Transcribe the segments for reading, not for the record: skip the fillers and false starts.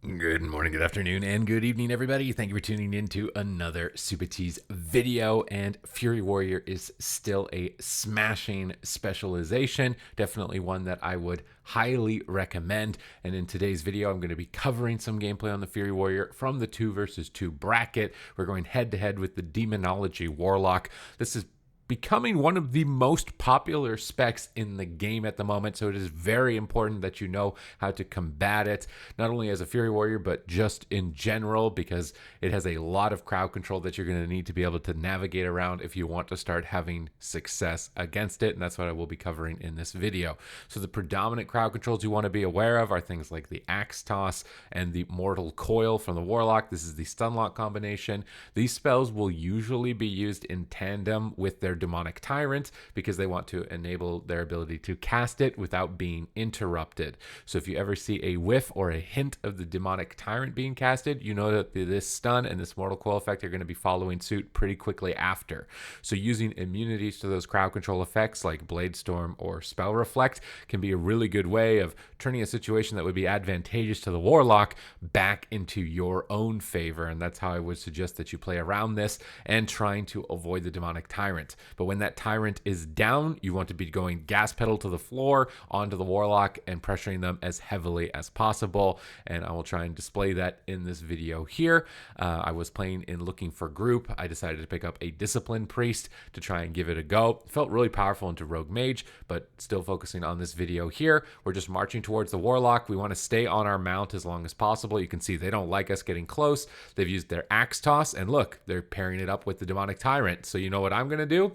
Good morning, good afternoon, and good evening, everybody. Thank you for tuning in to another Supatease video. And Fury Warrior is still a smashing specialization. Definitely one that I would highly recommend. And in today's video, I'm going to be covering some gameplay on the Fury Warrior from the 2 versus 2 bracket. We're going head to head with the Demonology Warlock. This is becoming one of the most popular specs in the game at the moment, so it is very important that you know how to combat it, not only as a Fury Warrior, but just in general, because it has a lot of crowd control that you're going to need to be able to navigate around if you want to start having success against it, and that's what I will be covering in this video. So the predominant crowd controls you want to be aware of are things like the Axe Toss and the Mortal Coil from the Warlock. This is the Stunlock combination. These spells will usually be used in tandem with their Demonic Tyrant because they want to enable their ability to cast it without being interrupted. So if you ever see a whiff or a hint of the Demonic Tyrant being casted, you know that this stun and this Mortal Coil effect are going to be following suit pretty quickly after. So using immunities to those crowd control effects like Blade Storm or Spell Reflect can be a really good way of turning a situation that would be advantageous to the Warlock back into your own favor. And that's how I would suggest that you play around this and trying to avoid the Demonic Tyrant. But when that Tyrant is down, you want to be going gas pedal to the floor onto the Warlock and pressuring them as heavily as possible. And I will try and display that in this video here. I was playing in Looking for Group. I decided to pick up a Discipline Priest to try and give it a go. It felt really powerful into Rogue Mage, but still focusing on this video here. We're just marching towards the Warlock. We want to stay on our mount as long as possible. You can see they don't like us getting close. They've used their Axe Toss, and look, they're pairing it up with the Demonic Tyrant. So you know what I'm going to do?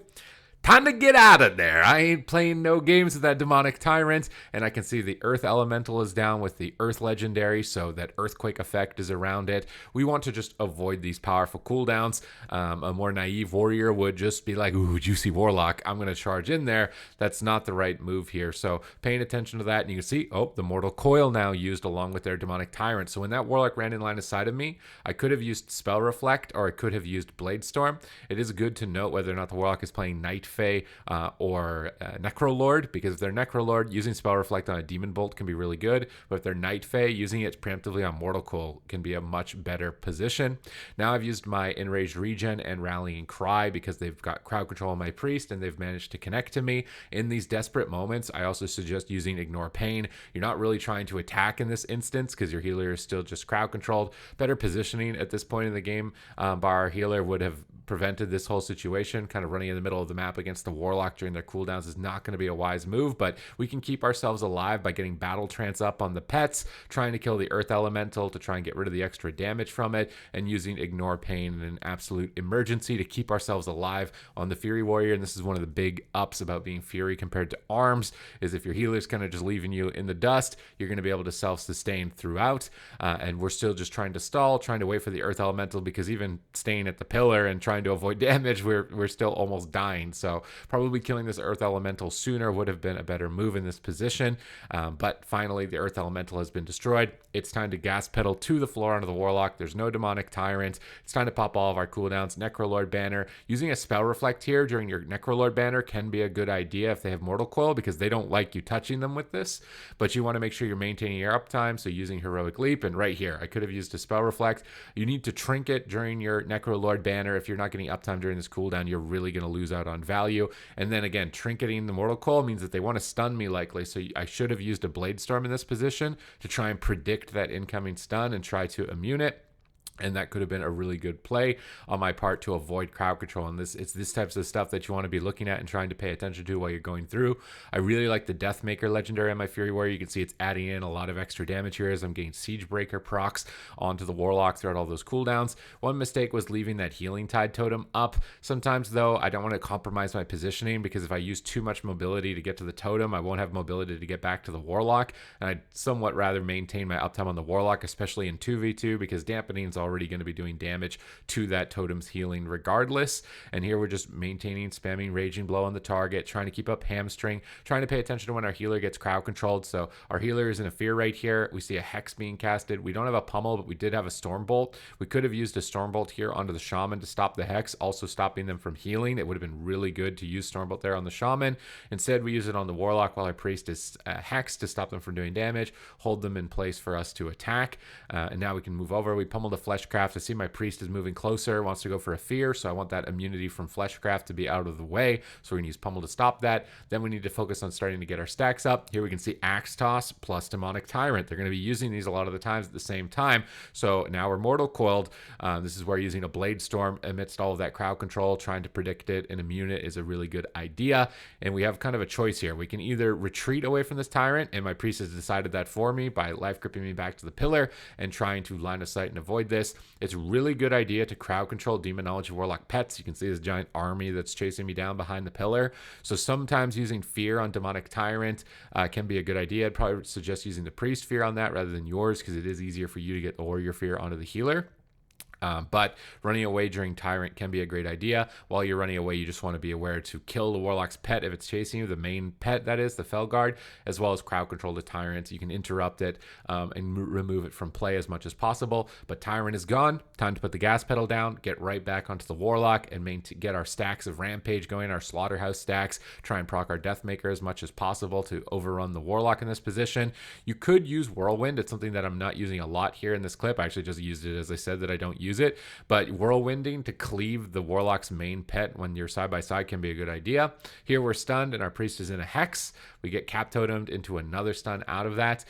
Time to get out of there. I ain't playing no games with that Demonic Tyrant. And I can see the Earth Elemental is down with the Earth Legendary, so that Earthquake effect is around it. We want to just avoid these powerful cooldowns. A more naive warrior would just be like, ooh, juicy Warlock, I'm going to charge in there. That's not the right move here. So paying attention to that, and you can see, oh, the Mortal Coil now used along with their Demonic Tyrant. So when that Warlock ran in line of sight of me, I could have used Spell Reflect, or I could have used Blade Storm. It is good to note whether or not the Warlock is playing Night Fae or Necrolord, because if they're Necrolord, using Spell Reflect on a Demon Bolt can be really good, but if they're Night Fae, using it preemptively on Mortal Coil can be a much better position. Now I've used my Enraged Regen and Rallying Cry because they've got crowd control on my Priest and they've managed to connect to me. In these desperate moments, I also suggest using Ignore Pain. You're not really trying to attack in this instance because your healer is still just crowd controlled. Better positioning at this point in the game by our healer would have prevented this whole situation. Kind of running in the middle of the map against the Warlock during their cooldowns is not going to be a wise move, but we can keep ourselves alive by getting Battle Trance up on the pets, trying to kill the Earth Elemental to try and get rid of the extra damage from it, and using Ignore Pain in an absolute emergency to keep ourselves alive on the Fury Warrior. And this is one of the big ups about being Fury compared to Arms, is if your healer's kind of just leaving you in the dust, you're going to be able to self-sustain throughout, and we're still just trying to stall, trying to wait for the Earth Elemental, because even staying at the pillar and trying to avoid damage, we're still almost dying. So probably killing this Earth Elemental sooner would have been a better move in this position. But finally, the Earth Elemental has been destroyed. It's time to gas pedal to the floor onto the Warlock. There's no Demonic Tyrant. It's time to pop all of our cooldowns. Necrolord Banner. Using a Spell Reflect here during your Necrolord Banner can be a good idea if they have Mortal Coil, because they don't like you touching them with this. But you want to make sure you're maintaining your uptime, so using Heroic Leap. And right here, I could have used a Spell Reflect. You need to Trinket during your Necrolord Banner. If you're not getting uptime during this cooldown, you're really going to lose out on value. And then again, trinketing the Mortal Coil means that they want to stun me likely, so I should have used a Blade Storm in this position to try and predict that incoming stun and try to immune it. And that could have been a really good play on my part to avoid crowd control. And it's this types of stuff that you want to be looking at and trying to pay attention to while you're going through. I really like the Deathmaker legendary on my Fury Warrior. You can see it's adding in a lot of extra damage here as I'm getting Siegebreaker procs onto the Warlock throughout all those cooldowns. One mistake was leaving that Healing Tide totem up. Sometimes, though, I don't want to compromise my positioning, because if I use too much mobility to get to the totem, I won't have mobility to get back to the Warlock. And I'd somewhat rather maintain my uptime on the Warlock, especially in 2v2, because dampening is already already going to be doing damage to that totem's healing regardless. And here we're just maintaining, spamming Raging Blow on the target, trying to keep up Hamstring, trying to pay attention to when our healer gets crowd controlled. So our healer is in a fear right here. We see a Hex being casted. We don't have a Pummel, but we did have a Stormbolt. We could have used a Stormbolt here onto the Shaman to stop the Hex, also stopping them from healing. It would have been really good to use Stormbolt there on the Shaman. Instead, we use it on the Warlock while our Priest is Hex to stop them from doing damage, hold them in place for us to attack. And now we can move over. We pummel the Fleshcraft. I see my Priest is moving closer, wants to go for a fear, so I want that immunity from Fleshcraft to be out of the way. So we're going to use Pummel to stop that. Then we need to focus on starting to get our stacks up. Here we can see Axe Toss plus Demonic Tyrant. They're going to be using these a lot of the times at the same time. So now we're Mortal Coiled. This is where using a Blade Storm amidst all of that crowd control, trying to predict it and immune it is a really good idea. And we have kind of a choice here. We can either retreat away from this Tyrant, and my Priest has decided that for me by life gripping me back to the pillar and trying to line of sight and avoid this. It's a really good idea to crowd control Demonology Warlock pets. You can see this giant army that's chasing me down behind the pillar. So sometimes using Fear on Demonic Tyrant can be a good idea. I'd probably suggest using the Priest Fear on that rather than yours, because it is easier for you to get the Warrior Fear onto the healer. But running away during Tyrant can be a great idea. While you're running away, you just want to be aware to kill the Warlock's pet if it's chasing you, the main pet that is, the Felguard, as well as crowd control the Tyrant. You can interrupt it and remove it from play as much as possible. But Tyrant is gone. Time to put the gas pedal down, get right back onto the Warlock, and get our stacks of Rampage going, our Slaughterhouse stacks, try and proc our Deathmaker as much as possible to overrun the Warlock in this position. You could use Whirlwind. It's something that I'm not using a lot here in this clip. I actually just used it as I said that I don't use it, but whirlwinding to cleave the Warlock's main pet when you're side by side can be a good idea. Here we're stunned and our Priest is in a Hex. We get Cap Totemed into another stun out of that.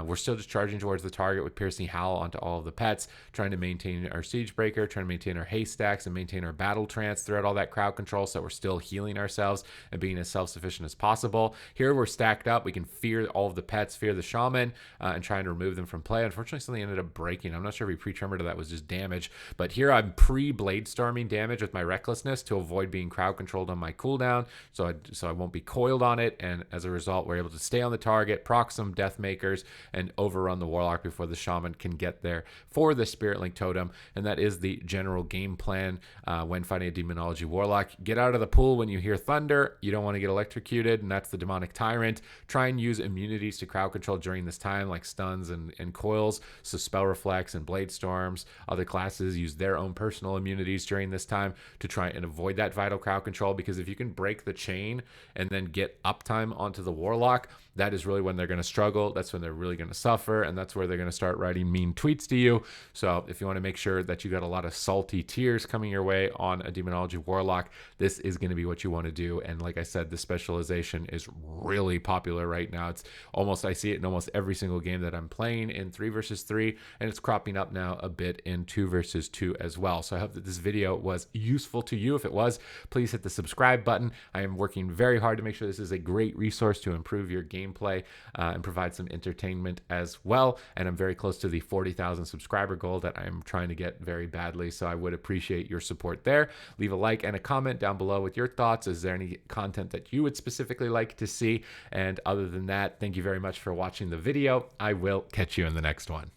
We're still just charging towards the target with Piercing Howl onto all of the pets, trying to maintain our Siege Breaker, trying to maintain our haste stacks and maintain our Battle Trance throughout all that crowd control, so we're still healing ourselves and being as self-sufficient as possible. Here we're stacked up. We can fear all of the pets, fear the Shaman, and trying to remove them from play. Unfortunately, something ended up breaking. I'm not sure if he pre-tremor to that was just damage, but here I'm pre-Blade Storming damage with my Recklessness to avoid being crowd controlled on my cooldown, so I won't be coiled on it, and as a result, we're able to stay on the target, proc some Deathmakers, and overrun the Warlock before the Shaman can get there for the Spirit Link Totem. And that is the general game plan when fighting a Demonology Warlock. Get out of the pool when you hear thunder. You don't want to get electrocuted, and that's the Demonic Tyrant. Try and use immunities to crowd control during this time, like stuns and coils, so Spell Reflex and Blade Storms. Other classes use their own personal immunities during this time to try and avoid that vital crowd control, because if you can break the chain and then get uptime onto the Warlock, that is really when they're going to struggle. That's when they're really going to suffer, and that's where they're going to start writing mean tweets to you. So if you want to make sure that you got a lot of salty tears coming your way on a Demonology Warlock, this is going to be what you want to do. And like I said, the specialization is really popular right now. It's almost, I see it in almost every single game that I'm playing in 3 versus 3, and it's cropping up now a bit in 2 versus 2 as well. So I hope that this video was useful to you. If it was, please hit the subscribe button. I am working very hard to make sure this is a great resource to improve your gameplay and provide some entertainment as well. And I'm very close to the 40,000 subscriber goal that I'm trying to get very badly. So I would appreciate your support there. Leave a like and a comment down below with your thoughts. Is there any content that you would specifically like to see? And other than that, thank you very much for watching the video. I will catch you in the next one.